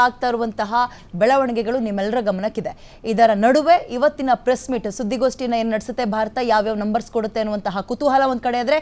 ಆಗ್ತಾ ಇರುವಂತಹ ಬೆಳವಣಿಗೆಗಳು ನಿಮ್ಮೆಲ್ಲರ ಗಮನಕ್ಕಿದೆ. ಇದರ ನಡುವೆ ಇವತ್ತಿನ ಪ್ರೆಸ್ ಮೀಟ್ ಸುದ್ದಿಗೋಷ್ಠಿನ ಏನು ನಡೆಸುತ್ತೆ ಭಾರತ, ಯಾವ್ಯಾವ ನಂಬರ್ಸ್ ಕೊಡುತ್ತೆ ಅನ್ನುವಂತಹ ಕುತೂಹಲ ಒಂದು ಕಡೆ ಆದರೆ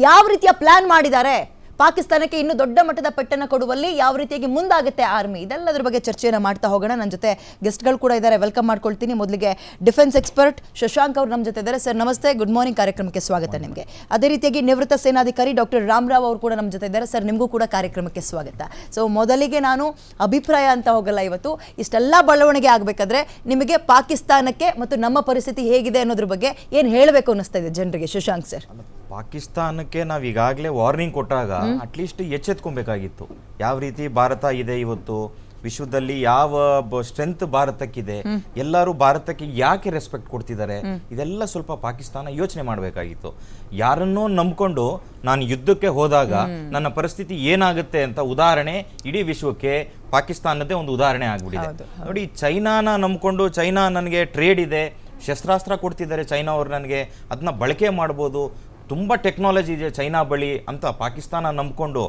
ಯಾವ ರೀತಿಯ ಪ್ಲಾನ್ ಮಾಡಿದ್ದಾರೆ, ಪಾಕಿಸ್ತಾನಕ್ಕೆ ಇನ್ನೂ ದೊಡ್ಡ ಮಟ್ಟದ ಪೆಟ್ಟನ್ನು ಕೊಡುವಲ್ಲಿ ಯಾವ ರೀತಿಯಾಗಿ ಮುಂದಾಗುತ್ತೆ ಆರ್ಮಿ, ಇದೆಲ್ಲದರ ಬಗ್ಗೆ ಚರ್ಚೆಯನ್ನು ಮಾಡ್ತಾ ಹೋಗೋಣ. ನನ್ನ ಜೊತೆ ಗೆಸ್ಟ್ಗಳು ಕೂಡ ಇದ್ದಾರೆ, ವೆಲ್ಕಮ್ ಮಾಡ್ಕೊಳ್ತೀನಿ. ಮೊದಲಿಗೆ ಡಿಫೆನ್ಸ್ ಎಕ್ಸ್ಪರ್ಟ್ ಶಶಾಂಕ್ ಅವರು ನಮ್ಮ ಜೊತೆ ಇದ್ದಾರೆ. ಸರ್ ನಮಸ್ತೆ, ಗುಡ್ ಮಾರ್ನಿಂಗ್, ಕಾರ್ಯಕ್ರಮಕ್ಕೆ ಸ್ವಾಗತ ನಿಮಗೆ. ಅದೇ ರೀತಿಯಾಗಿ ನಿವೃತ್ತ ಸೇನಾಧಿಕಾರಿ ಡಾಕ್ಟರ್ ರಾಮರಾವ್ ಅವರು ಕೂಡ ನಮ್ಮ ಜೊತೆ ಇದ್ದಾರೆ. ಸರ್ ನಿಮಗೂ ಕೂಡ ಕಾರ್ಯಕ್ರಮಕ್ಕೆ ಸ್ವಾಗತ. ಸೊ ಮೊದಲಿಗೆ ನಾನು ಅಭಿಪ್ರಾಯ ಅಂತ ಹೋಗಲ್ಲ, ಇವತ್ತು ಇಷ್ಟೆಲ್ಲ ಬೆಳವಣಿಗೆ ಆಗಬೇಕಾದ್ರೆ ನಿಮಗೆ ಪಾಕಿಸ್ತಾನಕ್ಕೆ ಮತ್ತು ನಮ್ಮ ಪರಿಸ್ಥಿತಿ ಹೇಗಿದೆ ಅನ್ನೋದ್ರ ಬಗ್ಗೆ ಏನು ಹೇಳಬೇಕು ಅನ್ನಿಸ್ತಾ ಇದೆ ಜನರಿಗೆ? ಶಶಾಂಕ್ ಸರ್, ಪಾಕಿಸ್ತಾನಕ್ಕೆ ನಾವು ಈಗಾಗಲೇ ವಾರ್ನಿಂಗ್ ಕೊಟ್ಟಾಗ ಅಟ್ಲೀಸ್ಟ್ ಎಚ್ಚೆತ್ಕೊಬೇಕಾಗಿತ್ತು. ಯಾವ ರೀತಿ ಭಾರತ ಇದೆ ಇವತ್ತು ವಿಶ್ವದಲ್ಲಿ, ಯಾವ ಸ್ಟ್ರೆಂತ್ ಭಾರತಕ್ಕಿದೆ, ಎಲ್ಲರೂ ಭಾರತಕ್ಕೆ ಯಾಕೆ ರೆಸ್ಪೆಕ್ಟ್ ಕೊಡ್ತಿದ್ದಾರೆ, ಇದೆಲ್ಲ ಸ್ವಲ್ಪ ಪಾಕಿಸ್ತಾನ ಯೋಚನೆ ಮಾಡಬೇಕಾಗಿತ್ತು. ಯಾರನ್ನೋ ನಂಬ್ಕೊಂಡು ನಾನು ಯುದ್ಧಕ್ಕೆ ಹೋದಾಗ ನನ್ನ ಪರಿಸ್ಥಿತಿ ಏನಾಗುತ್ತೆ ಅಂತ ಉದಾಹರಣೆ ಇಡೀ ವಿಶ್ವಕ್ಕೆ ಪಾಕಿಸ್ತಾನದೇ ಒಂದು ಉದಾಹರಣೆ ಆಗ್ಬಿಟ್ಟಿದೆ. ನೋಡಿ, ಚೈನಾನ ನಂಬ್ಕೊಂಡು ಚೈನಾ ನನಗೆ ಟ್ರೇಡ್ ಇದೆ, ಶಸ್ತ್ರಾಸ್ತ್ರ ಕೊಡ್ತಿದ್ದಾರೆ ಚೈನಾ ಅವರು, ನನಗೆ ಅದನ್ನ ಬಳಕೆ ಮಾಡ್ಬೋದು, ತುಂಬ ಟೆಕ್ನಾಲಜಿ ಇದೆ ಚೈನಾ ಬಳಿ ಅಂತ ಪಾಕಿಸ್ತಾನ ನಂಬ್ಕೊಂಡು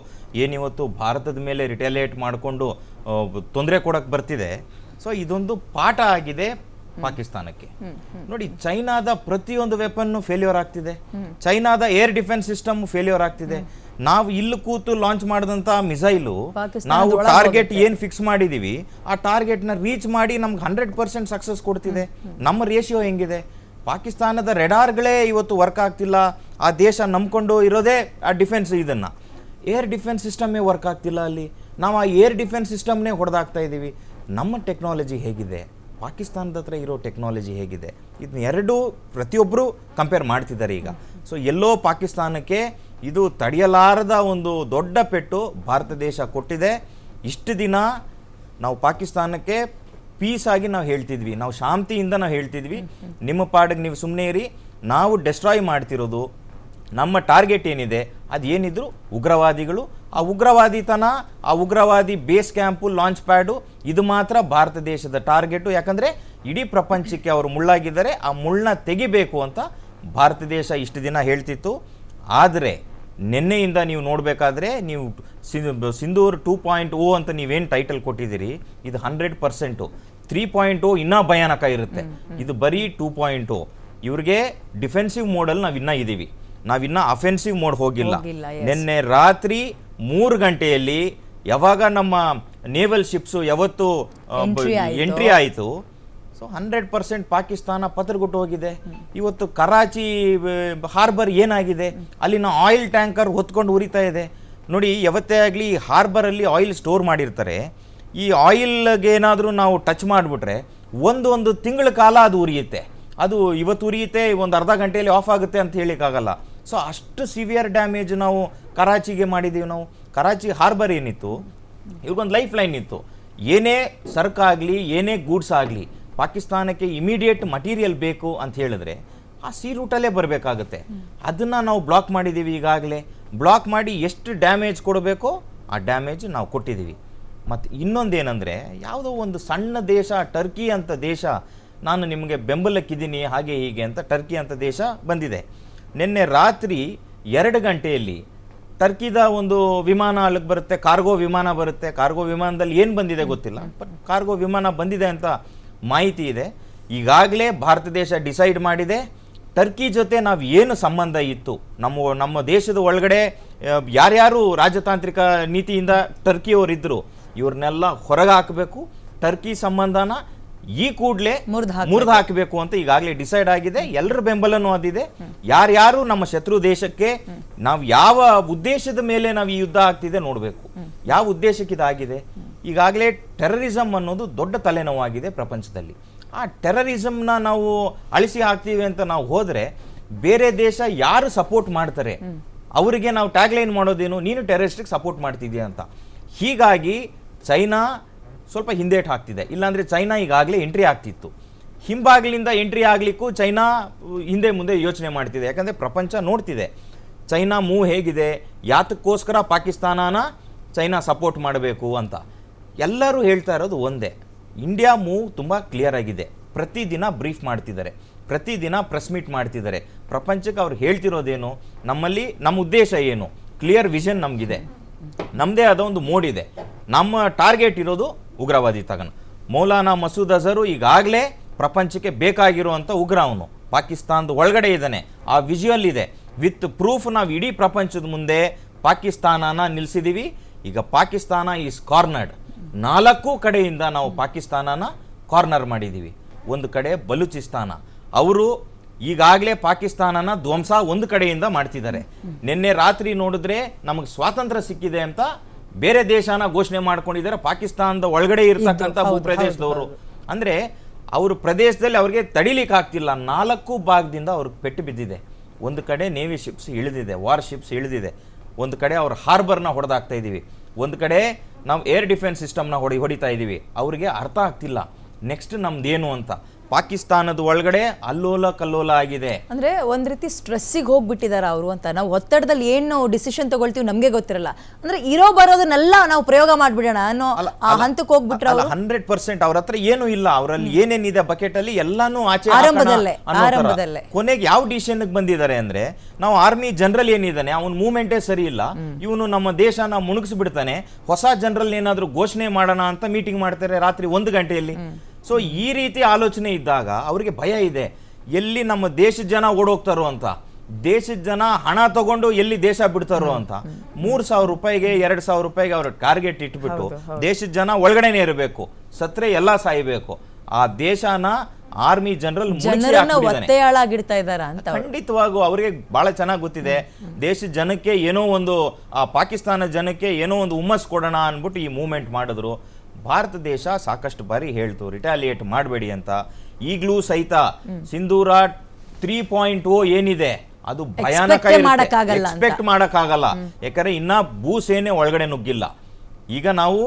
ಏನಿವತ್ತು ಭಾರತದ ಮೇಲೆ ರಿಟಾಲಿಯೇಟ್ ಮಾಡಿಕೊಂಡು ತೊಂದರೆ ಕೊಡಕ್ಕೆ ಬರ್ತಿದೆ. ಸೊ ಇದೊಂದು ಪಾಠ ಆಗಿದೆ ಪಾಕಿಸ್ತಾನಕ್ಕೆ. ನೋಡಿ, ಚೈನಾದ ಪ್ರತಿಯೊಂದು ವೆಪನ್ನು ಫೇಲ್ಯೂರ್ ಆಗ್ತಿದೆ, ಚೈನಾದ ಏರ್ ಡಿಫೆನ್ಸ್ ಸಿಸ್ಟಮ್ ಫೇಲ್ಯೂರ್ ಆಗ್ತಿದೆ. ನಾವು ಇಲ್ಲಿ ಕೂತು ಲಾಂಚ್ ಮಾಡಿದಂಥ ಮಿಸೈಲು ನಾವು ಟಾರ್ಗೆಟ್ ಏನು ಫಿಕ್ಸ್ ಮಾಡಿದೀವಿ ಆ ಟಾರ್ಗೆಟ್ನ ರೀಚ್ ಮಾಡಿ ನಮ್ಗೆ 100% ಸಕ್ಸಸ್ ಕೊಡ್ತಿದೆ. ನಮ್ಮ ರೇಷಿಯೋ ಹೆಂಗಿದೆ? ಪಾಕಿಸ್ತಾನದ ರೆಡಾರ್ಗಳೇ ಇವತ್ತು ವರ್ಕ್ ಆಗ್ತಿಲ್ಲ. ಆ ದೇಶ ನಂಬ್ಕೊಂಡು ಇರೋದೇ ಆ ಡಿಫೆನ್ಸ್, ಇದನ್ನು ಏರ್ ಡಿಫೆನ್ಸ್ ಸಿಸ್ಟಮೇ ವರ್ಕ್ ಆಗ್ತಿಲ್ಲ. ಅಲ್ಲಿ ನಾವು ಆ ಏರ್ ಡಿಫೆನ್ಸ್ ಸಿಸ್ಟಮ್ನೇ ಹೊಡೆದಾಗ್ತಾ ಇದ್ದೀವಿ. ನಮ್ಮ ಟೆಕ್ನಾಲಜಿ ಹೇಗಿದೆ, ಪಾಕಿಸ್ತಾನದ ಹತ್ರ ಇರೋ ಟೆಕ್ನಾಲಜಿ ಹೇಗಿದೆ, ಇದನ್ನ ಎರಡೂ ಪ್ರತಿಯೊಬ್ಬರು ಕಂಪೇರ್ ಮಾಡ್ತಿದ್ದಾರೆ ಈಗ. ಸೊ ಎಲ್ಲೋ ಪಾಕಿಸ್ತಾನಕ್ಕೆ ಇದು ತಡೆಯಲಾರದ ಒಂದು ದೊಡ್ಡ ಪೆಟ್ಟು ಭಾರತ ದೇಶ ಕೊಟ್ಟಿದೆ. ಇಷ್ಟು ದಿನ ನಾವು ಪಾಕಿಸ್ತಾನಕ್ಕೆ ಪೀಸ್ ಆಗಿ ನಾವು ಹೇಳ್ತಿದ್ವಿ, ನಾವು ಶಾಂತಿಯಿಂದ ನಾವು ಹೇಳ್ತಿದ್ವಿ, ನಿಮ್ಮ ಪಾಡಿಗೆ ನೀವು ಸುಮ್ಮನೆ ಇರಿ, ನಾವು ಡೆಸ್ಟ್ರಾಯ್ ಮಾಡ್ತಿರೋದು ನಮ್ಮ ಟಾರ್ಗೆಟ್ ಏನಿದೆ ಅದು ಏನಿದ್ರು ಉಗ್ರವಾದಿಗಳು, ಆ ಉಗ್ರವಾದಿತನ, ಆ ಉಗ್ರವಾದಿ ಬೇಸ್ ಕ್ಯಾಂಪು, ಲಾಂಚ್ ಪ್ಯಾಡು, ಇದು ಮಾತ್ರ ಭಾರತ ದೇಶದ ಟಾರ್ಗೆಟು. ಯಾಕಂದರೆ ಇಡೀ ಪ್ರಪಂಚಕ್ಕೆ ಅವರು ಮುಳ್ಳಾಗಿದ್ದಾರೆ, ಆ ಮುಳ್ಳನ್ನ ತೆಗಿಬೇಕು ಅಂತ ಭಾರತ ದೇಶ ಇಷ್ಟು ದಿನ ಹೇಳ್ತಿತ್ತು. ಆದರೆ ನಿನ್ನೆಯಿಂದ ನೀವು ನೋಡಬೇಕಾದ್ರೆ, ನೀವು ಸಿಂಧೂರ್ 2.0 ಅಂತ ನೀವೇನು ಟೈಟಲ್ ಕೊಟ್ಟಿದ್ದೀರಿ, ಇದು 100%. 3.0 ಇನ್ನೂ ಭಯಾನಕ ಇರುತ್ತೆ. ಇದು ಬರೀ 2.0. ಇವ್ರಿಗೆ ಡಿಫೆನ್ಸಿವ್ ಮೋಡಲ್ಲಿ ನಾವಿನ್ನ ಇದ್ದೀವಿ, ನಾವಿನ್ನ ಅಫೆನ್ಸಿವ್ ಮೋಡ್ ಹೋಗಿಲ್ಲ. ನಿನ್ನೆ ರಾತ್ರಿ 3 ಗಂಟೆಯಲ್ಲಿ ಯಾವಾಗ ನಮ್ಮ ನೇವಲ್ ಶಿಪ್ಸು ಯಾವತ್ತು ಎಂಟ್ರಿ ಆಯಿತು, ಸೊ 100% ಪಾಕಿಸ್ತಾನ ಪತ್ರಗೊಟ್ಟು ಹೋಗಿದೆ. ಇವತ್ತು ಕರಾಚಿ ಹಾರ್ಬರ್ ಏನಾಗಿದೆ, ಅಲ್ಲಿನ ಆಯಿಲ್ ಟ್ಯಾಂಕರ್ ಹೊತ್ಕೊಂಡು ಉರಿತಾ ಇದೆ. ನೋಡಿ, ಯಾವತ್ತೇ ಆಗಲಿ ಹಾರ್ಬರಲ್ಲಿ ಆಯಿಲ್ ಸ್ಟೋರ್ ಮಾಡಿರ್ತಾರೆ, ಈ ಆಯಿಲ್ಗೆ ಏನಾದರೂ ನಾವು ಟಚ್ ಮಾಡಿಬಿಟ್ರೆ ಒಂದು ತಿಂಗಳ ಕಾಲ ಅದು ಉರಿಯುತ್ತೆ. ಅದು ಇವತ್ತು ಉರಿಯುತ್ತೆ, ಒಂದು ಅರ್ಧ ಗಂಟೆಯಲ್ಲಿ ಆಫ್ ಆಗುತ್ತೆ ಅಂತ ಹೇಳಿಕ್ಕಾಗಲ್ಲ. ಸೊ ಅಷ್ಟು ಸಿವಿಯರ್ ಡ್ಯಾಮೇಜ್ ನಾವು ಕರಾಚಿಗೆ ಮಾಡಿದ್ದೀವಿ. ನಾವು ಕರಾಚಿ ಹಾರ್ಬರ್ ಏನಿತ್ತು, ಇವ್ರಿಗೊಂದು ಲೈಫ್ ಲೈನ್ ಇತ್ತು. ಏನೇ ಸರಕಾಗಲಿ, ಏನೇ ಗೂಡ್ಸ್ ಆಗಲಿ, ಪಾಕಿಸ್ತಾನಕ್ಕೆ ಇಮಿಡಿಯೇಟ್ ಮಟೀರಿಯಲ್ ಬೇಕು ಅಂತ ಹೇಳಿದ್ರೆ ಆ ಸಿ ರೂಟಲ್ಲೇ ಬರಬೇಕಾಗುತ್ತೆ. ಅದನ್ನು ನಾವು ಬ್ಲಾಕ್ ಮಾಡಿದ್ದೀವಿ. ಈಗಾಗಲೇ ಬ್ಲಾಕ್ ಮಾಡಿ ಎಷ್ಟು ಡ್ಯಾಮೇಜ್ ಕೊಡಬೇಕೋ ಆ ಡ್ಯಾಮೇಜ್ ನಾವು ಕೊಟ್ಟಿದ್ದೀವಿ. ಮತ್ತು ಇನ್ನೊಂದೇನೆಂದರೆ, ಯಾವುದೋ ಒಂದು ಸಣ್ಣ ದೇಶ, ಟರ್ಕಿ ಅಂತ ದೇಶ, ನಾನು ನಿಮಗೆ ಬೆಂಬಲಕ್ಕಿದ್ದೀನಿ ಹಾಗೆ ಹೀಗೆ ಅಂತ ಟರ್ಕಿ ಅಂತ ದೇಶ ಬಂದಿದೆ. ನಿನ್ನೆ ರಾತ್ರಿ 2 ಗಂಟೆಯಲ್ಲಿ ಟರ್ಕಿದ ಒಂದು ವಿಮಾನ ಅಲ್ಲಿಗೆ ಬರುತ್ತೆ, ಕಾರ್ಗೋ ವಿಮಾನ ಬರುತ್ತೆ. ಕಾರ್ಗೋ ವಿಮಾನದಲ್ಲಿ ಏನು ಬಂದಿದೆ ಗೊತ್ತಿಲ್ಲ, ಬಟ್ ಕಾರ್ಗೋ ವಿಮಾನ ಬಂದಿದೆ ಅಂತ ಮಾಹಿತಿ ಇದೆ. ಈಗಾಗಲೇ ಭಾರತ ದೇಶ ಡಿಸೈಡ್ ಮಾಡಿದೆ, ಟರ್ಕಿ ಜೊತೆ ನಾವು ಏನು ಸಂಬಂಧ ಇತ್ತು, ನಮ್ಮ ದೇಶದ ಒಳಗಡೆ ಯಾರ್ಯಾರು ರಾಜತಾಂತ್ರಿಕ ನೀತಿಯಿಂದ ಟರ್ಕಿಯವರಿದ್ದರು ಇವ್ರನ್ನೆಲ್ಲ ಹೊರಗೆ ಹಾಕಬೇಕು, ಟರ್ಕಿ ಸಂಬಂಧನ ಈ ಕೂಡಲೇ ಮುರಿದು ಹಾಕಬೇಕು ಅಂತ ಈಗಾಗಲೇ ಡಿಸೈಡ್ ಆಗಿದೆ. ಎಲ್ಲರ ಬೆಂಬಲನೂ ಅದಿದೆ. ಯಾರ್ಯಾರು ನಮ್ಮ ಶತ್ರು ದೇಶಕ್ಕೆ, ನಾವು ಯಾವ ಉದ್ದೇಶದ ಮೇಲೆ ನಾವು ಈ ಯುದ್ಧ ಆಗ್ತಿದೆ ನೋಡಬೇಕು, ಯಾವ ಉದ್ದೇಶಕ್ಕೆ ಇದಾಗಿದೆ. ಈಗಾಗಲೇ ಟೆರರಿಸಮ್ ಅನ್ನೋದು ದೊಡ್ಡ ತಲೆನೋವಾಗಿದೆ ಪ್ರಪಂಚದಲ್ಲಿ. ಆ ಟೆರರಿಸಮ್ನ ನಾವು ಅಳಿಸಿ ಹಾಕ್ತೀವಿ ಅಂತ ನಾವು ಹೋದರೆ ಬೇರೆ ದೇಶ ಯಾರು ಸಪೋರ್ಟ್ ಮಾಡ್ತಾರೆ ಅವರಿಗೆ ನಾವು ಟ್ಯಾಗ್ಲೈನ್ ಮಾಡೋದೇನು, ನೀನು ಟೆರರಿಸ್ಟಿಗೆ ಸಪೋರ್ಟ್ ಮಾಡ್ತಿದ್ದೀಯ ಅಂತ. ಹೀಗಾಗಿ ಚೈನಾ ಸ್ವಲ್ಪ ಹಿಂದೇಟ್ ಹಾಕ್ತಿದೆ. ಇಲ್ಲಾಂದರೆ ಚೈನಾ ಈಗಾಗಲೇ ಎಂಟ್ರಿ ಆಗ್ತಿತ್ತು. ಹಿಂಬಾಗಿಲಿಂದ ಎಂಟ್ರಿ ಆಗಲಿಕ್ಕೂ ಚೈನಾ ಹಿಂದೆ ಮುಂದೆ ಯೋಚನೆ ಮಾಡ್ತಿದೆ. ಯಾಕಂದರೆ ಪ್ರಪಂಚ ನೋಡ್ತಿದೆ ಚೈನಾ ಮೂವ್ ಹೇಗಿದೆ, ಯಾತಕ್ಕೋಸ್ಕರ ಪಾಕಿಸ್ತಾನನ ಚೈನಾ ಸಪೋರ್ಟ್ ಮಾಡಬೇಕು ಅಂತ. ಎಲ್ಲರೂ ಹೇಳ್ತಾ ಇರೋದು ಒಂದೇ, ಇಂಡಿಯಾ ಮೂವ್ ತುಂಬ ಕ್ಲಿಯರ್ ಆಗಿದೆ. ಪ್ರತಿದಿನ ಬ್ರೀಫ್ ಮಾಡ್ತಿದ್ದಾರೆ, ಪ್ರತಿದಿನ ಪ್ರೆಸ್ ಮೀಟ್ ಮಾಡ್ತಿದ್ದಾರೆ. ಪ್ರಪಂಚಕ್ಕೆ ಅವ್ರು ಹೇಳ್ತಿರೋದೇನು, ನಮ್ಮ ಉದ್ದೇಶ ಏನು, ಕ್ಲಿಯರ್ ವಿಷನ್ ನಮಗಿದೆ, ನಮ್ಮದೇ ಆದ ಒಂದು ಮೋಡ್ ಇದೆ. ನಮ್ಮ ಟಾರ್ಗೆಟ್ ಇರೋದು ಉಗ್ರವಾದಿ ತಗನ. ಮೌಲಾನಾ ಮಸೂದ್ ಅಜರು ಈಗಾಗಲೇ ಪ್ರಪಂಚಕ್ಕೆ ಬೇಕಾಗಿರುವಂಥ ಉಗ್ರ. ಅವನು ಪಾಕಿಸ್ತಾನದ ಒಳಗಡೆ ಇದ್ದಾನೆ, ಆ ವಿಜುವಲ್ ಇದೆ, ವಿತ್ ಪ್ರೂಫ್ ನಾವು ಇಡೀ ಪ್ರಪಂಚದ ಮುಂದೆ ಪಾಕಿಸ್ತಾನನ ನಿಲ್ಲಿಸಿದ್ದೀವಿ. ಈಗ ಪಾಕಿಸ್ತಾನ ಈಸ್ ಕಾರ್ನರ್ಡ್. 4 ಕಡೆಯಿಂದ ನಾವು ಪಾಕಿಸ್ತಾನನ ಕಾರ್ನರ್ ಮಾಡಿದ್ದೀವಿ. ಒಂದು ಕಡೆ ಬಲೂಚಿಸ್ತಾನ, ಅವರು ಈಗಾಗಲೇ ಪಾಕಿಸ್ತಾನನ ಧ್ವಂಸ ಒಂದು ಕಡೆಯಿಂದ ಮಾಡ್ತಿದ್ದಾರೆ. ನಿನ್ನೆ ರಾತ್ರಿ ನೋಡಿದ್ರೆ ನಮಗೆ ಸ್ವಾತಂತ್ರ್ಯ ಸಿಕ್ಕಿದೆ ಅಂತ ಬೇರೆ ದೇಶನ ಘೋಷಣೆ ಮಾಡ್ಕೊಂಡಿದ್ದಾರೆ, ಪಾಕಿಸ್ತಾನದ ಒಳಗಡೆ ಇರ್ತಕ್ಕಂಥ ಭೂಪ್ರದೇಶದವರು. ಅಂದ್ರೆ ಅವ್ರ ಪ್ರದೇಶದಲ್ಲಿ ಅವ್ರಿಗೆ ತಡಿಲಿಕ್ಕೆ ಆಗ್ತಿಲ್ಲ. 4 ಭಾಗದಿಂದ ಅವ್ರಿಗೆ ಪೆಟ್ಟು ಬಿದ್ದಿದೆ. ಒಂದು ಕಡೆ ನೇವಿ ಶಿಪ್ಸ್ ಇಳಿದಿದೆ, ವಾರ್ ಶಿಪ್ಸ್ ಇಳಿದಿದೆ. ಒಂದು ಕಡೆ ಅವ್ರ ಹಾರ್ಬರ್ನ ಹೊಡೆದಾಕ್ತಾ ಇದ್ದೀವಿ. ಒಂದು ಕಡೆ ನಾವು ಏರ್ ಡಿಫೆನ್ಸ್ ಸಿಸ್ಟಮ್ನ ಹೊಡಿತಾ ಇದ್ದೀವಿ. ಅವ್ರಿಗೆ ಅರ್ಥ ಆಗ್ತಿಲ್ಲ ನೆಕ್ಸ್ಟ್ ನಮ್ದೇನು ಅಂತ. ಪಾಕಿಸ್ತಾನದ ಒಳಗಡೆ ಅಲ್ಲೋಲ ಕಲ್ಲೋಲ ಆಗಿದೆ. ಅಂದ್ರೆ ಒಂದ್ ರೀತಿ ಸ್ಟ್ರೆಸ್ಸಿಗೆ ಹೋಗ್ಬಿಟ್ಟಿದಾರೆ ಅವರು ಅಂತ. ನಾವು ಒತ್ತಡದಲ್ಲಿ ಏನು ಡಿಸಿಷನ್ ತಗೊಳ್ತೀವಿ ನಮ್ಗೆ ಗೊತ್ತಿರಲ್ಲ. ಅಂದ್ರೆ ಇರೋ ಬರೋದನ್ನೆಲ್ಲ ನಾವು ಪ್ರಯೋಗ ಮಾಡ್ಬಿಡೋಣ ಅನ್ನೋ ಆ ಹಂತಕ್ಕೆ ಹೋಗ್ಬಿಟ್ರೆ 100% ಅವ್ರ ಹತ್ರ ಏನು ಇಲ್ಲ, ಅವರಲ್ಲಿ ಏನೇನಿದೆ ಬಕೆಟ್ ಅಲ್ಲಿ ಎಲ್ಲಾನು ಆಚೆ ಆರಂಭದಲ್ಲೇ ಕೊನೆಗೆ ಯಾವ ಡಿಸಿಷನ್ ಬಂದಿದ್ದಾರೆ ಅಂದ್ರೆ, ನಾವು ಆರ್ಮಿ ಜನರಲ್ ಏನಿದ್ದಾನೆ ಅವನ ಮೂವ್ಮೆಂಟೇ ಸರಿ ಇಲ್ಲ, ಇವನು ನಮ್ಮ ದೇಶನ ಮುಣುಗಿಸ್ಬಿಡ್ತಾನೆ, ಹೊಸ ಜನರಲ್ ಏನಾದ್ರೂ ಘೋಷಣೆ ಮಾಡೋಣ ಅಂತ ಮೀಟಿಂಗ್ ಮಾಡ್ತಾರೆ ರಾತ್ರಿ 1 ಗಂಟೆಯಲ್ಲಿ. ಸೊ ಈ ರೀತಿ ಆಲೋಚನೆ ಇದ್ದಾಗ ಅವರಿಗೆ ಭಯ ಇದೆ, ಎಲ್ಲಿ ನಮ್ಮ ದೇಶದ ಜನ ಓಡೋಗ್ತಾರೋ ಅಂತ. ದೇಶದ ಜನ ಹಣ ತಗೊಂಡು ಎಲ್ಲಿ ದೇಶ ಬಿಡ್ತಾರೋ ಅಂತ. 3,000 ರೂಪಾಯಿಗೆ 2,000 ರೂಪಾಯಿಗೆ ಅವ್ರ ಟಾರ್ಗೆಟ್ ಇಟ್ಬಿಟ್ಟು ದೇಶದ ಜನ ಒಳಗಡೆನೆ ಇರಬೇಕು, ಸತ್ರೆ ಎಲ್ಲ ಸಾಯ್ಬೇಕು. ಆ ದೇಶನ ಆರ್ಮಿ ಜನರಲ್ ಖಂಡಿತವಾಗೂ ಅವ್ರಿಗೆ ಬಹಳ ಚೆನ್ನಾಗಿ ಗೊತ್ತಿದೆ. ದೇಶದ ಜನಕ್ಕೆ ಏನೋ ಒಂದು, ಪಾಕಿಸ್ತಾನ ಜನಕ್ಕೆ ಏನೋ ಒಂದು ಹುಮ್ಮಸ್ ಕೊಡೋಣ ಅನ್ಬಿಟ್ಟು ಈ ಮೂವ್ಮೆಂಟ್ ಮಾಡಿದ್ರು. ಭಾರತ ದೇಶ ಸಾಕಷ್ಟು ಬಾರಿ ಹೇಳ್ತು ರಿಟಾಲಿಯೇಟ್ ಮಾಡಬೇಡಿ ಅಂತ. ಈಗಲೂ ಸಹಿತ ಸಿಂಧೂರ 3.0 ಏನಿದೆ ಅದು ಭಯಾನಕ, ಎಕ್ಸ್ಪೆಕ್ಟ್ ಮಾಡಕ್ಕಾಗಲ್ಲ. ಯಾಕಂದ್ರೆ ಇನ್ನ ಭೂಸೇನೆ ಒಳಗಡೆ ನುಗ್ಗಿಲ್ಲ. ಈಗ ನಾವು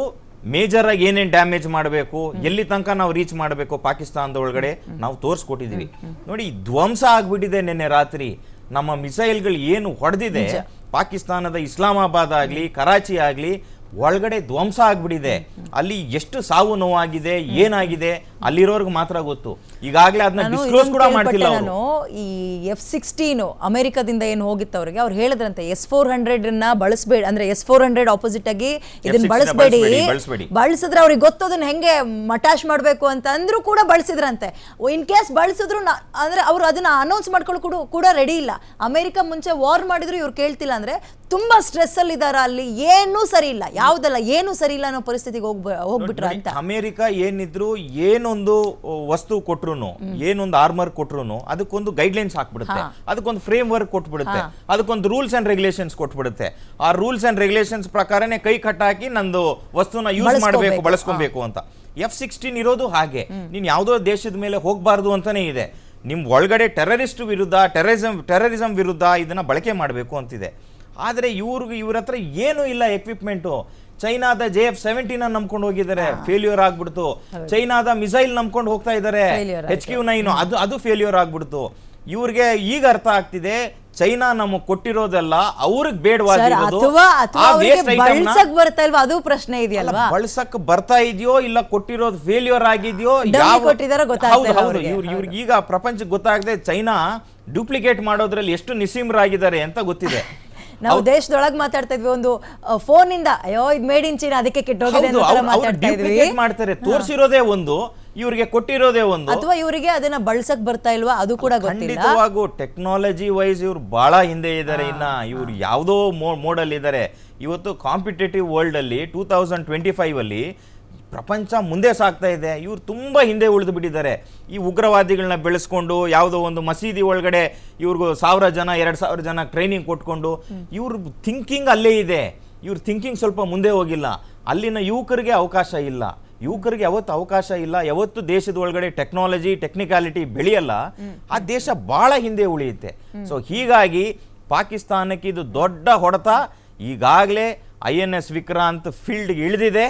ಮೇಜರ್ ಆಗಿ ಏನೇನ್ ಡ್ಯಾಮೇಜ್ ಮಾಡಬೇಕು, ಎಲ್ಲಿ ತನಕ ನಾವು ರೀಚ್ ಮಾಡಬೇಕು ಪಾಕಿಸ್ತಾನದ ಒಳಗಡೆ ನಾವು ತೋರಿಸ್ಕೊಟ್ಟಿದೀವಿ. ನೋಡಿ, ಧ್ವಂಸ ಆಗ್ಬಿಟ್ಟಿದೆ. ನಿನ್ನೆ ರಾತ್ರಿ ನಮ್ಮ ಮಿಸೈಲ್ಗಳು ಏನು ಹೊಡೆದಿದೆ, ಪಾಕಿಸ್ತಾನದ ಇಸ್ಲಾಮಾಬಾದ್ ಆಗ್ಲಿ ಕರಾಚಿ ಆಗ್ಲಿ ಒಳಗಡೆ ಧ್ವಂಸ ಆಗ್ಬಿಟ್ಟಿದೆ. ಅಲ್ಲಿ ಎಷ್ಟು ಸಾವು ನೋವಾಗಿದೆ, ಏನಾಗಿದೆ ಅಲ್ಲಿರೋರ್ಗೆ ಮಾತ್ರ ಗೊತ್ತು. ಈಗಾಗಲೇ ಅದನ್ನ ಡಿಸ್ಕ್ಲೋಸ್ ಕೂಡ ಮಾಡ್ತಿಲ್ಲ. ನಾನು ಈ F-16 ಅಮೆರಿಕದಿಂದ ಏನು ಹೋಗಿತ್ತು ಅವ್ರಿಗೆ, ಅವ್ರು ಹೇಳಿದ್ರಂತೆ S-400 ಬಳಸಬೇಡಿ, ಅಂದ್ರೆ S-400 ಆಪೋಸಿಟ್ ಆಗಿ ಇದನ್ನ ಬಳಸಬೇಡಿ, ಬಳಸಿದ್ರೆ ಅವ್ರಿಗೆ ಗೊತ್ತು ಅದನ್ನ ಹೆಂಗೆ ಮಟಾಶ್ ಮಾಡಬೇಕು ಅಂತ ಅಂದ್ರೂ ಕೂಡ ಬಳಸಿದ್ರಂತೆ. ಇನ್ ಕೇಸ್ ಬಳಸಿದ್ರು ಅಂದ್ರೆ ಅವ್ರು ಅದನ್ನ ಅನೌನ್ಸ್ ಮಾಡ್ಕೊಳ್ಳೋ ಕೂಡ ರೆಡಿ ಇಲ್ಲ. ಅಮೆರಿಕ ಮುಂಚೆ ವಾರ್ ಮಾಡಿದ್ರು ಇವ್ರು ಕೇಳ್ತಿಲ್ಲ. ಅಂದ್ರೆ ತುಂಬಾ ಸ್ಟ್ರೆಸ್ ಅಲ್ಲಿ ಇದಾರ, ಅಲ್ಲಿ ಏನೂ ಸರಿ ಇಲ್ಲ, ಯಾವ್ದಲ್ಲ ಏನೂ ಸರಿ ಇಲ್ಲ ಅನ್ನೋ ಪರಿಸ್ಥಿತಿಗೆ ಹೋಗ್ಬಿಟ್ರ ಅಂತ. ಅಮೆರಿಕ ಏನಿದ್ರು ಏನೊಂದು ವಸ್ತು ಕೊಟ್ರು, ಏನೊಂದು ಆರ್ಮರ್ ಕೊಟ್ರು ಅದಕ್ಕೊಂದು ಗೈಡ್ಲೈನ್ಸ್ ಹಾಕ್ಬಿಡುತ್ತೆ, ಅದಕ್ಕೊಂದು ಫ್ರೇಮ್ ವರ್ಕ್ ಕೊಟ್ಬಿಡುತ್ತೆ, ಅದಕ್ಕೊಂದು ರೂಲ್ಸ್ ಅಂಡ್ ರೆಗ್ಯುಲೇಷನ್ಸ್ ಕೊಟ್ಬಿಡುತ್ತೆ. ಆ ರೂಲ್ಸ್ ಅಂಡ್ ರೆಗ್ಯುಲೇಷನ್ಸ್ ಪ್ರಕಾರನೇ ಕೈ ಕಟ್ಟಾಕಿ ನಂದು ವಸ್ತುನ ಯೂಸ್ ಮಾಡಬೇಕು, ಬಳಸ್ಕೊಬೇಕು ಅಂತ. F-16 ಇರೋದು ಹಾಗೆ. ನೀನ್ ಯಾವ್ದೋ ದೇಶದ ಮೇಲೆ ಹೋಗ್ಬಾರ್ದು ಅಂತಾನೆ ಇದೆ. ನಿಮ್ ಒಳಗಡೆ ಟೆರರಿಸ್ಟ್ ವಿರುದ್ಧ, ಟೆರರಿಸಂ ವಿರುದ್ಧ ಇದನ್ನ ಬಳಕೆ ಮಾಡಬೇಕು ಅಂತಿದೆ. ಆದರೆ ಇವ್ರ ಹತ್ರ ಏನೂ ಇಲ್ಲ ಎಕ್ವಿಪ್ಮೆಂಟು. ಚೈನಾದ JF-17 ನಂಬ್ಕೊಂಡು ಹೋಗಿದ್ದಾರೆ, ಫೇಲ್ಯೂರ್ ಆಗ್ಬಿಡ್ತು. ಚೈನಾದ ಮಿಸೈಲ್ ನಂಬ್ಕೊಂಡು ಹೋಗ್ತಾ ಇದ್ದಾರೆ, HQ-9 ಅದು ಫೇಲ್ಯೂರ್ ಆಗ್ಬಿಡ್ತು. ಇವ್ರಿಗೆ ಈಗ ಅರ್ಥ ಆಗ್ತಿದೆ, ಚೈನಾ ನಮಗೆ ಕೊಟ್ಟಿರೋದೆಲ್ಲ ಅವ್ರಿಗೆ ಬೇಡವಾಗಿರೋದು. ಅದು ಪ್ರಶ್ನೆ ಇದೆಯಲ್ವಾ, ಬಳಸಕ್ ಬರ್ತಾ ಇದೆಯೋ ಇಲ್ಲ ಕೊಟ್ಟಿರೋದು ಫೇಲ್ಯೂರ್ ಆಗಿದೆಯೋ, ಇವ್ರಿಗೆ ಈಗ ಪ್ರಪಂಚಕ್ಕೆ ಗೊತ್ತಾಗದೆ ಚೈನಾ ಡೂಪ್ಲಿಕೇಟ್ ಮಾಡೋದ್ರಲ್ಲಿ ಎಷ್ಟು ನಿಸ್ಸೀಮರಾಗಿದ್ದಾರೆ ಅಂತ ಗೊತ್ತಿದೆ. ನಾವು ದೇಶದೊಳಗೆ ಮಾತಾಡ್ತಾ ಇದ್ವಿ, ಒಂದು ಫೋನ್ ಇಂದ ಅಯ್ಯೋ ಇದು ಮೇಡ್ ಇನ್ ಚೀನಾ ಅದಕ್ಕೆ ಕೆಟ್ಟೋಗಿದೆ ಅಂತ ಮಾತಾಡ್ತಾ ಇದ್ವಿ. ಮಾಡ್ತಾರೆ, ತೋರಿಸಿರೋದೇ ಒಂದು, ಇವ್ರಿಗೆ ಕೊಟ್ಟಿರೋದೇ ಒಂದು, ಅಥವಾ ಇವರಿಗೆ ಅದನ್ನ ಬಳಸಕ್ ಬರ್ತಾ ಇಲ್ವಾ ಅದು ಕೂಡ ಗೊತ್ತಿಲ್ಲ. ಖಂಡಿತವಾಗೂ ಟೆಕ್ನಾಲಜಿ ವೈಸ್ ಇವ್ರು ಬಹಳ ಹಿಂದೆ ಇದ್ದಾರೆ. ಇನ್ನ ಇವ್ರು ಯಾವ್ದೋ ಮೋಡಲ್ಲಿ ಇದ್ದಾರೆ. ಇವತ್ತು ಕಾಂಪಿಟೇಟಿವ್ ವರ್ಲ್ಡ್ ಅಲ್ಲಿ 2025 ಅಲ್ಲಿ ಪ್ರಪಂಚ ಮುಂದೆ ಸಾಗ್ತಾ ಇದೆ, ಇವ್ರು ತುಂಬಾ ಹಿಂದೆ ಉಳಿದು ಬಿಟ್ಟಿದ್ದಾರೆ. ಈ ಉಗ್ರವಾದಿಗಳನ್ನ ಬೆಳೆಸ್ಕೊಂಡು ಯಾವುದೋ ಒಂದು ಮಸೀದಿ ಒಳಗಡೆ ಇವ್ರಿಗೂ 1000 ಜನ 2000 ಜನ ಟ್ರೈನಿಂಗ್ ಕೊಟ್ಕೊಂಡು ಇವ್ರ ಥಿಂಕಿಂಗ್ ಅಲ್ಲೇ ಇದೆ. ಇವ್ರ ಥಿಂಕಿಂಗ್ ಸ್ವಲ್ಪ ಮುಂದೆ ಹೋಗಿಲ್ಲ. ಅಲ್ಲಿನ ಯುವಕರಿಗೆ ಅವಕಾಶ ಇಲ್ಲ. ಯುವಕರಿಗೆ ಯಾವತ್ತು ಅವಕಾಶ ಇಲ್ಲ, ಯಾವತ್ತು ದೇಶದ ಒಳಗಡೆ ಟೆಕ್ನಾಲಜಿ ಟೆಕ್ನಿಕಾಲಿಟಿ ಬೆಳೆಯಲ್ಲ, ಆ ದೇಶ ಬಹಳ ಹಿಂದೆ ಉಳಿಯುತ್ತೆ. ಸೊ ಹೀಗಾಗಿ ಪಾಕಿಸ್ತಾನಕ್ಕೆ ಇದು ದೊಡ್ಡ ಹೊಡೆತ. ಈಗಾಗಲೇ INS ವಿಕ್ರಾಂತ್ ಫೀಲ್ಡ್ ಇಳಿದಿದೆ.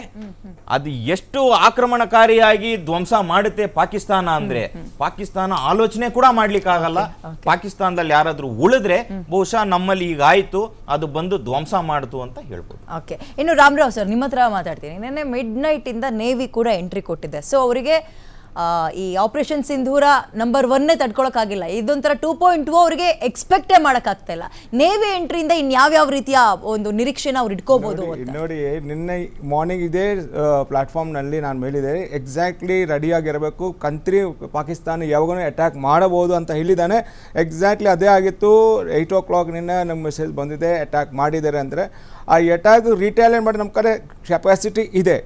ಅದು ಎಷ್ಟು ಆಕ್ರಮಣಕಾರಿಯಾಗಿ ಧ್ವಂಸ ಮಾಡುತ್ತೆ ಪಾಕಿಸ್ತಾನ ಅಂದ್ರೆ ಪಾಕಿಸ್ತಾನ ಆಲೋಚನೆ ಕೂಡ ಮಾಡ್ಲಿಕ್ಕೆ ಆಗಲ್ಲ. ಪಾಕಿಸ್ತಾನದಲ್ಲಿ ಯಾರಾದ್ರೂ ಉಳಿದ್ರೆ ಬಹುಶಃ ನಮ್ಮಲ್ಲಿ ಈಗ ಆಯ್ತು, ಅದು ಬಂದು ಧ್ವಂಸ ಮಾಡ್ತು ಅಂತ ಹೇಳ್ಬೋದು. ಓಕೆ, ಇನ್ನು ರಾಮರಾವ್ ಸರ್ ನಿಮ್ಮ ಹತ್ರ ಮಾತಾಡ್ತೀನಿ. ನಿನ್ನೆ ಮಿಡ್ ನೈಟ್ ಇಂದ ನೇವಿ ಕೂಡ ಎಂಟ್ರಿ ಕೊಟ್ಟಿದೆ. ಸೊ ಅವರಿಗೆ ಈ ಆಪರೇಷನ್ ಸಿಂಧೂರ ನಂಬರ್ 1 ತಡ್ಕೊಳಕ್ಕಾಗಿಲ್ಲ. ಇದೊಂಥರ 2.2 ಅವರಿಗೆ ಎಕ್ಸ್ಪೆಕ್ಟೇ ಮಾಡೋಕ್ಕಾಗ್ತಾ ಇಲ್ಲ. ನೇವಿ ಎಂಟ್ರಿಯಿಂದ ಇನ್ಯಾವ್ಯಾವ ರೀತಿಯ ಒಂದು ನಿರೀಕ್ಷೆನ ಅವ್ರು ಇಟ್ಕೋಬಹುದು ಅಂತ ನೋಡಿ. ನಿನ್ನೆ ಮಾರ್ನಿಂಗ್ ಇದೇ ಪ್ಲಾಟ್ಫಾರ್ಮ್ನಲ್ಲಿ ನಾನು ಹೇಳಿದೆ, ಎಕ್ಸಾಕ್ಟ್ಲಿ ರೆಡಿಯಾಗಿರಬೇಕು, ಕಂಟ್ರಿ ಪಾಕಿಸ್ತಾನ ಯಾವಾಗೂ ಅಟ್ಯಾಕ್ ಮಾಡಬಹುದು ಅಂತ ಹೇಳಿದ್ದಾನೆ. ಎಕ್ಸಾಕ್ಟ್ಲಿ ಅದೇ ಆಗಿತ್ತು. 8 o'clock ನಿನ್ನೆ ನಮ್ಮ ಮೆಸೇಜ್ ಬಂದಿದೆ, ಅಟ್ಯಾಕ್ ಮಾಡಿದ್ದಾರೆ ಅಂದರೆ. ಆ ಅಟ್ಯಾಕ್ ರಿಟ್ಯಾಲಿಯೇಟ್ ಮಾಡಿ ನಮ್ಮ ಕಡೆ ಕೆಪಾಸಿಟಿ ಇದೆ.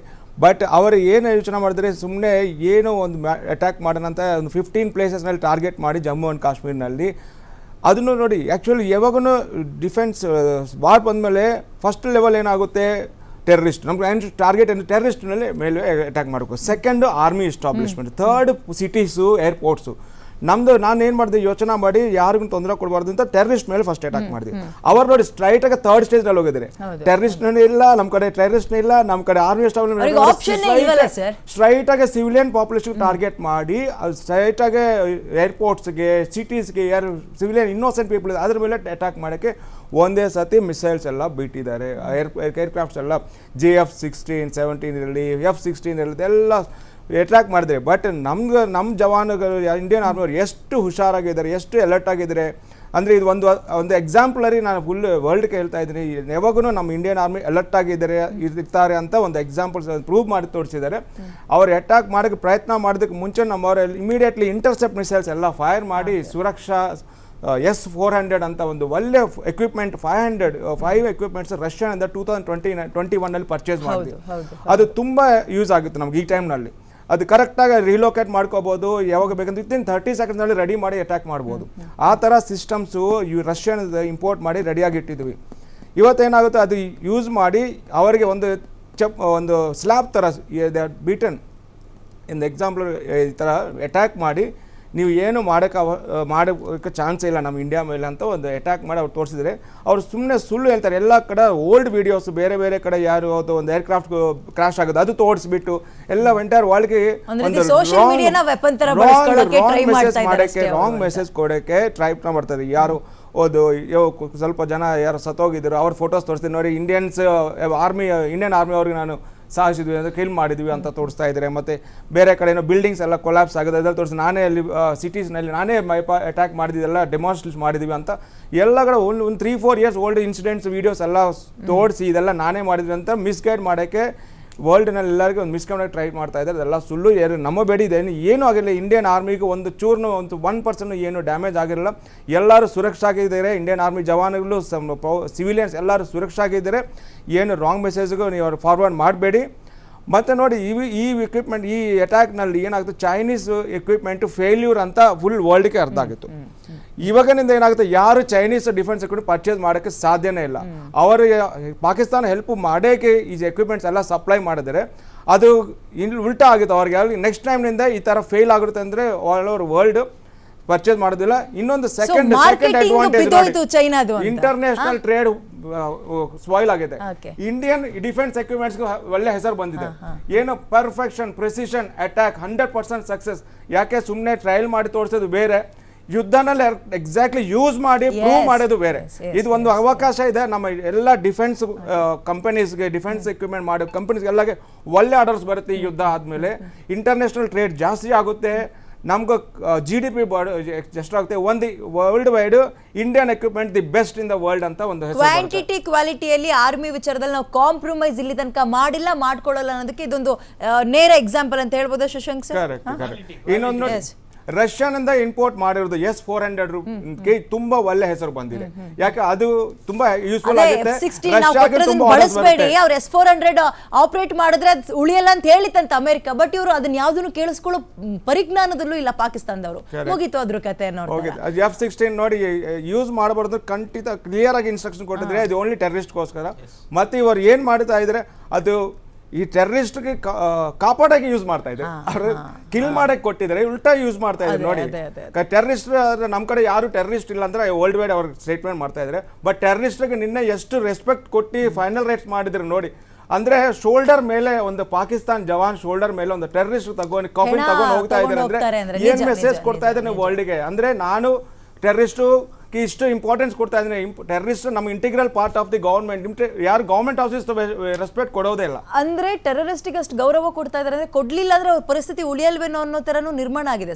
ಬಟ್ ಅವರು ಏನು ಯೋಚನೆ ಮಾಡಿದ್ರೆ, ಸುಮ್ಮನೆ ಏನೋ ಒಂದು ಅಟ್ಯಾಕ್ ಮಾಡೋಣ ಅಂತ ಒಂದು 15 ಪ್ಲೇಸಸ್ನಲ್ಲಿ ಟಾರ್ಗೆಟ್ ಮಾಡಿ ಜಮ್ಮು ಆ್ಯಂಡ್ ಕಾಶ್ಮೀರ್ನಲ್ಲಿ. ಅದನ್ನು ನೋಡಿ, ಆ್ಯಕ್ಚುಲಿ ಯಾವಾಗೂ ಡಿಫೆನ್ಸ್ ವಾರ್ ಬಂದಮೇಲೆ ಫಸ್ಟ್ ಲೆವೆಲ್ ಏನಾಗುತ್ತೆ, ಟೆರರಿಸ್ಟ್. ನಮ್ಗೆ ಟಾರ್ಗೆಟ್ ಏನು, ಟೆರರಿಸ್ಟ್ನಲ್ಲಿ ಮೇಲೆ ಅಟ್ಯಾಕ್ ಮಾಡಬೇಕು. Second army establishment, third cities, airports. ನಮ್ದು ನಾನು ಏನು ಮಾಡಿದೆ, ಯೋಚನೆ ಮಾಡಿ ಯಾರಿಗೂ ತೊಂದರೆ ಕೊಡಬಾರ್ದು ಅಂತ ಟೆರರಿಸ್ಟ್ ಮೇಲೆ ಫಸ್ಟ್ ಅಟ್ಯಾಕ್ ಮಾಡಿದ್ವಿ. ಅವ್ರು ನೋಡಿ ಸ್ಟ್ರೈಟಾಗಿ ಥರ್ಡ್ ಸ್ಟೇಜ್ನಲ್ಲಿ ಹೋಗಿದ್ದಾರೆ. ಟೆರರಿಸ್ಟ್ ಇಲ್ಲ ನಮ್ಮ ಕಡೆ, ಟೆರರಿಸ್ಟ್ ಇಲ್ಲ ನಮ್ಮ ಕಡೆ, ಆರ್ಮಿ ಸ್ಟ್ರೈಟಾಗಿ ಸಿವಿಲಿಯನ್ ಪಾಪ್ಯುಲೇಷನ್ ಟಾರ್ಗೆಟ್ ಮಾಡಿ ಸ್ಟ್ರೈಟಾಗಿ ಏರ್ಪೋರ್ಟ್ಸ್ಗೆ, ಸಿಟೀಸ್ಗೆ, ಯಾರು ಸಿವಿಲಿಯನ್ ಇನ್ನೋಸೆಂಟ್ ಪೀಪಲ್ ಇದೆ ಅದ್ರ ಮೇಲೆ ಅಟ್ಯಾಕ್ ಮಾಡೋಕ್ಕೆ ಒಂದೇ ಸತಿ ಮಿಸೈಲ್ಸ್ ಎಲ್ಲ ಬಿಟ್ಟಿದ್ದಾರೆ. ಏರ್ಕ್ರಾಫ್ಟ್ಸ್ ಎಲ್ಲ JF-16, 17 ಇರಲಿ, F-16 ಇರಲಿ ಎಲ್ಲ ಅಟ್ಯಾಕ್ ಮಾಡಿದ್ರೆ. ಬಟ್ ನಮ್ಮ ಜವಾನುಗಳು, ಇಂಡಿಯನ್ ಆರ್ಮಿಯವರು ಎಷ್ಟು ಹುಷಾರಾಗಿದ್ದಾರೆ, ಎಷ್ಟು ಅಲರ್ಟ್ ಆಗಿದ್ದಾರೆ ಅಂದರೆ ಇದು ಒಂದು ಎಕ್ಸಾಂಪಲರಿ. ನಾನು ಫುಲ್ ವರ್ಲ್ಡ್ಗೆ ಹೇಳ್ತಾ ಇದ್ದೀನಿ, ಯಾವಾಗೂ ನಮ್ಮ ಇಂಡಿಯನ್ ಆರ್ಮಿ ಅಲರ್ಟ್ ಆಗಿದ್ದಾರೆ ಇರ್ತಾರೆ ಅಂತ ಒಂದು ಎಕ್ಸಾಂಪಲ್ಸ್ ಪ್ರೂವ್ ಮಾಡಿ ತೋರಿಸಿದ್ದಾರೆ. ಅವ್ರು ಅಟ್ಯಾಕ್ ಮಾಡೋಕ್ಕೆ ಪ್ರಯತ್ನ ಮಾಡೋದಕ್ಕೆ ಮುಂಚೆ ನಮ್ಮವರು ಇಮಿಡಿಯೇಟ್ಲಿ ಇಂಟರ್ಸೆಪ್ಟ್ ಮಿಸೈಲ್ಸ್ ಎಲ್ಲ ಫೈರ್ ಮಾಡಿ ಸುರಕ್ಷಾ S-400 ಅಂತ ಒಂದು ಒಳ್ಳೆ ಎಕ್ವಿಪ್ಮೆಂಟ್, 5 ಎಕ್ವಿಪ್ಮೆಂಟ್ಸ್ ರಷ್ಯಾನಿಂದ 2021 ಪರ್ಚೇಸ್ ಮಾಡಿದ್ವಿ. ಅದು ತುಂಬ ಯೂಸ್ ಆಗುತ್ತೆ ನಮ್ಗೆ ಈ ಟೈಮ್ನಲ್ಲಿ. ಅದು ಕರೆಕ್ಟಾಗಿ ರಿಲೋಕೇಟ್ ಮಾಡ್ಕೋಬೋದು, ಯಾವಾಗ ಬೇಕಂದ್ರೆ ವಿತಿನ್ 30 secondsನಲ್ಲಿ ರೆಡಿ ಮಾಡಿ ಅಟ್ಯಾಕ್ ಮಾಡ್ಬೋದು. ಆ ಥರ ಸಿಸ್ಟಮ್ಸು ರಷ್ಯನ್ ಇಂಪೋರ್ಟ್ ಮಾಡಿ ರೆಡಿಯಾಗಿ ಇಟ್ಟಿದ್ವಿ. ಇವತ್ತೇನಾಗುತ್ತೆ, ಅದು ಯೂಸ್ ಮಾಡಿ ಅವರಿಗೆ ಒಂದು ಸ್ಲ್ಯಾಬ್ ಥರ ಬೀಟನ್ ಇನ್ ಎಕ್ಸಾಂಪಲ್ ಈ ಥರ ಅಟ್ಯಾಕ್ ಮಾಡಿ ನೀವು ಏನು ಮಾಡೋಕ್ಕೆ ಚಾನ್ಸ್ ಇಲ್ಲ ನಮ್ಮ ಇಂಡಿಯಾ ಮೇಲೆ ಅಂತ ಒಂದು ಅಟ್ಯಾಕ್ ಮಾಡಿ ಅವ್ರು ತೋರಿಸಿದ್ರೆ, ಅವ್ರು ಸುಮ್ಮನೆ ಸುಳ್ಳು ಹೇಳ್ತಾರೆ. ಎಲ್ಲ ಕಡೆ ಓಲ್ಡ್ ವೀಡಿಯೋಸ್ ಬೇರೆ ಬೇರೆ ಕಡೆ ಯಾರು ಒಂದು ಏರ್ಕ್ರಾಫ್ಟ್ ಕ್ರಾಶ್ ಆಗೋದು ಅದು ತೋರಿಸ್ಬಿಟ್ಟು ಎಲ್ಲ ಎಂಟೈರ್ ವರ್ಲ್ಡ್ಗೆ ರಾಂಗ್ ಮೆಸೇಜ್ ಕೊಡೋಕ್ಕೆ ಟ್ರೈ ಮಾಡ್ತಾರೆ. ಯಾರು ಸ್ವಲ್ಪ ಜನ ಯಾರು ಸತ್ತೋಗಿದ್ರು ಅವ್ರ ಫೋಟೋಸ್ ತೋರಿಸ್ತೀನಿ ನೋಡಿ, ಇಂಡಿಯನ್ ಆರ್ಮಿ ಅವ್ರಿಗೆ ನಾನು ಸಾಗಿಸಿದ್ವಿ ಅಂದರೆ ಕಿಲ್ ಮಾಡಿದ್ವಿ ಅಂತ ತೋರಿಸ್ತಾ ಇದ್ದಾರೆ. ಮತ್ತು ಬೇರೆ ಕಡೆ ಏನೋ ಬಿಲ್ಡಿಂಗ್ಸ್ ಎಲ್ಲ ಕೊಲ್ಯಾಪ್ಸ್ ಆಗೋದು ಅದೆಲ್ಲ ತೋರಿಸಿ, ನಾನೇ ಅಲ್ಲಿ ಸಿಟೀಸ್ನಲ್ಲಿ ನಾನೇ ಅಟ್ಯಾಕ್ ಮಾಡಿದ್ದೆಲ್ಲ ಡೆಮಾನ್ಸ್ಟ್ರೇಟ್ ಮಾಡಿದ್ವಿ ಅಂತ ಎಲ್ಲ ಕಡೆ ಒಂದು 3-4 years ಓಲ್ಡ್ ಇನ್ಸಿಡೆಂಟ್ಸ್ ವೀಡಿಯೋಸ್ ಎಲ್ಲ ತೋರಿಸಿ ಇದೆಲ್ಲ ನಾನೇ ಮಾಡಿದ್ವಿ ಅಂತ ಮಿಸ್ಗೈಡ್ ಮಾಡೋಕ್ಕೆ ವರ್ಲ್ಡ್ನಲ್ಲಿ ಎಲ್ಲರಿಗೂ ಒಂದು ಮಿಸ್ಕಂಡಕ್ಟ್ ಟ್ರೈ ಮಾಡ್ತಾ ಇದ್ದಾರೆ. ಅದೆಲ್ಲ ಸುಳ್ಳು. ನಮ್ಮ ಬೇಡಿದೆ ಏನೂ ಆಗಿರಲಿಲ್ಲ. ಇಂಡಿಯನ್ ಆರ್ಮಿಗೆ ಒಂದು ಚೂರ್ನು 1% ಏನು ಡ್ಯಾಮೇಜ್ ಆಗಿರಲಿಲ್ಲ. ಎಲ್ಲರೂ ಸುರಕ್ಷಾ ಆಗಿದ್ದಾರೆ. ಇಂಡಿಯನ್ ಆರ್ಮಿ ಜವಾನುಗಳು, ಸಿವಿಲಿಯನ್ಸ್ ಎಲ್ಲರೂ ಸುರಕ್ಷಾ ಆಗಿದ್ದಾರೆ. ಏನು ರಾಂಗ್ ಮೆಸೇಜ್ಗೂ ನೀವು ಅವ್ರು ಫಾರ್ವರ್ಡ್ ಮಾಡಬೇಡಿ. ಮತ್ತು ನೋಡಿ, ಈ ಎಕ್ವಿಪ್ಮೆಂಟ್, ಈ ಅಟ್ಯಾಕ್ನಲ್ಲಿ ಏನಾಗುತ್ತೆ, ಚೈನೀಸ್ ಎಕ್ವಿಪ್ಮೆಂಟು ಫೇಲ್ಯೂರ್ ಅಂತ ಫುಲ್ ವರ್ಲ್ಡ್ಗೆ ಅರ್ಥ ಆಗಿತ್ತು. ಇವಾಗಿನಿಂದ ಏನಾಗುತ್ತೆ, ಯಾರು ಚೈನೀಸ್ ಡಿಫೆನ್ಸ್ ಎಕ್ವಿಪ್ಮೆಂಟ್ ಪರ್ಚೇಸ್ ಮಾಡೋಕ್ಕೆ ಸಾಧ್ಯನೇ ಇಲ್ಲ. ಅವರು ಪಾಕಿಸ್ತಾನ ಹೆಲ್ಪ್ ಮಾಡೋಕ್ಕೆ ಈ ಎಕ್ವಿಪ್ಮೆಂಟ್ಸ್ ಎಲ್ಲ ಸಪ್ಲೈ ಮಾಡಿದರೆ ಅದು ಉಲ್ಟಾ ಆಗುತ್ತೆ. ಅವ್ರಿಗೆ ನೆಕ್ಸ್ಟ್ ಟೈಮ್ನಿಂದ ಈ ಥರ ಫೇಲ್ ಆಗುತ್ತೆ ಅಂದರೆ ಆಲ್ ಓವರ್ ವರ್ಲ್ಡ್ ಪರ್ಚೇಸ್ ಮಾಡೋದಿಲ್ಲ. ಇನ್ನೊಂದು second advantage, international trade spoil ಆಗಿದೆ. ಇಂಡಿಯನ್ ಡಿಫೆನ್ಸ್ ಎಕ್ವಿಪ್ಮೆಂಟ್ಸ್ಗೂ ಒಳ್ಳೆ ಹೆಸರು ಬಂದಿದೆ. ಏನು ಪರ್ಫೆಕ್ಷನ್, ಪ್ರೆಸಿಷನ್ ಅಟ್ಯಾಕ್, 100% ಸಕ್ಸಸ್. ಯಾಕೆ ಸುಮ್ಮನೆ ಟ್ರಯಲ್ ಮಾಡಿ ತೋರಿಸೋದು ಬೇರೆ, ಯುದ್ಧನಲ್ಲಿ ಎಕ್ಸಾಕ್ಟ್ಲಿ ಯೂಸ್ ಮಾಡಿ ಪ್ರೂವ್ ಮಾಡೋದು ಬೇರೆ. ಇದು ಒಂದು ಅವಕಾಶ ಇದೆ ನಮ್ಮ ಎಲ್ಲ ಡಿಫೆನ್ಸ್ ಕಂಪನೀಸ್ಗೆ, ಡಿಫೆನ್ಸ್ ಎಕ್ವಿಪ್ಮೆಂಟ್ ಮಾಡೋ ಕಂಪನೀಸ್ಗೆ ಎಲ್ಲಗೆ ಒಳ್ಳೆ ಆರ್ಡರ್ಸ್ ಬರುತ್ತೆ. ಈ ಯುದ್ಧ ಆದಮೇಲೆ ಇಂಟರ್ನ್ಯಾಷನಲ್ ಟ್ರೇಡ್ ಜಾಸ್ತಿ ಆಗುತ್ತೆ. ನಮ್ಗೆ GDP ಎಷ್ಟಾಗುತ್ತೆ, ಒಂದು world wide Indian equipment the best in the world ಅಂತ ಒಂದು ಕ್ವಾಂಟಿಟಿ ಕ್ವಾಲಿಟಿಯಲ್ಲಿ ಆರ್ಮಿ ವಿಚಾರದಲ್ಲಿ ನಾವು ಕಾಂಪ್ರಮೈಸ್ ಇಲ್ಲಿ ತನಕ ಮಾಡಿಲ್ಲ, ಮಾಡ್ಕೊಳ್ಳಲ್ಲ ಅನ್ನೋದಕ್ಕೆ ಇದೊಂದು ನೇರ ಎಕ್ಸಾಂಪಲ್ ಅಂತ ಹೇಳ್ಬೋದು ಶಶಾಂಕ್ ಸರ್. ಕರೆಕ್ಟ್. ಇನ್ನೊಂದು ರಷ್ಯಾನಿಂದ ಇಂಪೋರ್ಟ್ ಮಾಡಿರೋದು S-400 ತುಂಬಾ ಒಳ್ಳೆ ಹೆಸರು ಬಂದಿದೆ. ಯಾಕೆ ಅದು ತುಂಬಾ ಯೂಸ್ಫುಲ್ ಆಗುತ್ತೆ. ಅವ್ರು S-400 ಆಪರೇಟ್ ಮಾಡಿದ್ರೆ ಉಳಿಯಲ್ಲ ಅಂತ ಹೇಳಿತ್ತಂತ ಅಮೆರಿಕ. ಬಟ್ ಇವರು ಅದನ್ನ ಯಾವ್ದನ್ನು ಕೇಳಿಸ್ಕೊಳ್ಳೋ ಪರಿಜ್ಞಾನದಲ್ಲೂ ಇಲ್ಲ ಪಾಕಿಸ್ತಾನದವರು. ಹೋಗಿತ್ತು ಅದ್ರ ಕತೆ. F-16 ನೋಡಿ, ಯೂಸ್ ಮಾಡಬಾರ್ದು ಖಂಡಿತ ಕ್ಲಿಯರ್ ಆಗಿ ಇನ್ಸ್ಟ್ರಕ್ಷನ್ ಕೊಟ್ಟಿದ್ರೆ, ಅದು ಓನ್ಲಿ ಟೆರರಿಸ್ಟ್ಗೋಸ್ಕರ. ಮತ್ತೆ ಇವರು ಏನ್ ಮಾಡ್ತಾ ಇದ್ರೆ, ಅದು ಈ ಟೆರರಿಸ್ಟ್ಗೆ ಕಾಪಾಡಕ್ಕೆ ಯೂಸ್ ಮಾಡ್ತಾ ಇದ್ದಾರೆ. ಅವ್ರು ಕಿಲ್ ಮಾಡಕ್ಕೆ ಕೊಟ್ಟಿದ್ದಾರೆ, ಉಲ್ಟಾ ಯೂಸ್ ಮಾಡ್ತಾ ಇದ್ದಾರೆ. ನೋಡಿ, ಟೆರರಿಸ್ಟ್ ನಮ್ಮ ಕಡೆ ಯಾರು ಟೆರರಿಸ್ಟ್ ಇಲ್ಲ ಅಂದ್ರೆ ವರ್ಲ್ಡ್ ವೈಡ್ ಅವ್ರಿಗೆ ಸ್ಟೇಟ್ಮೆಂಟ್ ಮಾಡ್ತಾ ಇದ್ದಾರೆ. ಬಟ್ ಟೆರರಿಸ್ಟ್ಗೆ ನಿನ್ನೆ ಎಷ್ಟು ರೆಸ್ಪೆಕ್ಟ್ ಕೊಟ್ಟು ಫೈನಲ್ ರೇಟ್ಸ್ ಮಾಡಿದ್ರು ನೋಡಿ. ಅಂದ್ರೆ ಶೋಲ್ಡರ್ ಮೇಲೆ ಒಂದು ಪಾಕಿಸ್ತಾನ್ ಜವಾನ್ ಶೋಲ್ಡರ್ ಮೇಲೆ ಒಂದು ಟೆರರಿಸ್ಟ್ ತಗೊಂಡು ಕಾಫಿನ್ ತಗೊಂಡು ಹೋಗ್ತಾ ಇದ್ದಾರೆ ಅಂದ್ರೆ ಏನ್ ಮೆಸೇಜ್ ಕೊಡ್ತಾ ಇದ್ದಾರೆ ನೀವು ವರ್ಲ್ಡ್ಗೆ? ಅಂದ್ರೆ ನಾನು ಟೆರರಿಸ್ಟು ಇಷ್ಟು ಇಂಪಾರ್ಟೆನ್ಸ್ ಕೊಡ್ತಾ ಇದ್ರೆ ಟೆರರಿಸ್ಟ್ ನಮ್ಮ integral part of the government, ಯಾರು ಗವರ್ಮೆಂಟ್ ಆಫೀಸ್ ರೆಸ್ಪೆಕ್ಟ್ ಕೊಡೋದೇ ಇಲ್ಲ. ಅಂದ್ರೆ ಟೆರರಿಸ್ಟಿಗೆ ಅಷ್ಟು ಗೌರವ ಕೊಡ್ತಾ ಇದಾರೆ ಅಂದ್ರೆ ಕೊಡ್ಲಿಲ್ಲ ಅಂದ್ರೆ ಅವ್ರ ಪರಿಸ್ಥಿತಿ ಉಳಿಯಲ್ವೇನೋ ಅನ್ನೋ ತರನು ನಿರ್ಮಾಣ ಆಗಿದೆ